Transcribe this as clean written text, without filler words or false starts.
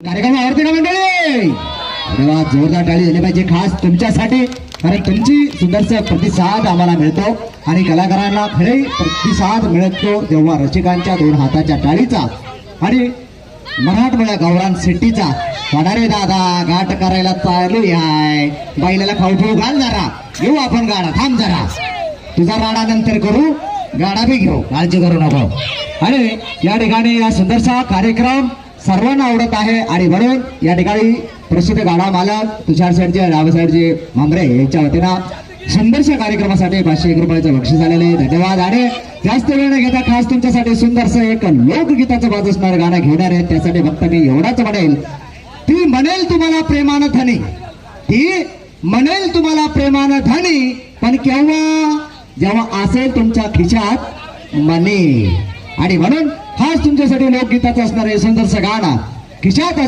कार्यक्रम आवडते का मंडळी? अरे वा, जोरदार टाळी झाली पाहिजे खास तुमच्यासाठी, कारण तुमची सुंदरचा प्रतिसाद आम्हाला मिळतो आणि कलाकारांना खरे प्रतिसाद मिळतो जेव्हा रसिकांच्या दोन हाताच्या टाळीचा आणि मराठमोळ्या गावरान सिटीचा. होणारे दादा गाठ करायला चालू आहे, बैलाला खाऊ ठेवू घाल जरा, घेऊ आपण गाडा, थांब जरा, तुझा राडा नंतर करू, गाडा बी घेऊ, काळजी करू नको. आणि या ठिकाणी या सुंदरसा कार्यक्रम सर्वांना आवडत आहे आणि म्हणून या ठिकाणी प्रसिद्ध गाडा मालक तुषार साहेबचे, राव साहेबचे मांगरे यांच्या वतीनं सुंदरशा कार्यक्रमासाठी 501 रुपयाचं बक्षीस आलेले आहे. धन्यवाद. आणि जास्त वेळ न घेता खास तुमच्यासाठी सुंदरसं एक लोकगीताचं बाजू असणारं गाणं घेणार आहे. त्यासाठी फक्त मी एवढाच म्हणेल, ती म्हणेल तुम्हाला प्रेमानं धनी, ती म्हणेल तुम्हाला प्रेमानं धनी, पण केव्हा? जेव्हा असेल तुमच्या खिशात मनी. आणि म्हणून खास तुमच्यासाठी लोकगीताचं असणारे सुंदरसं गाणं खिशात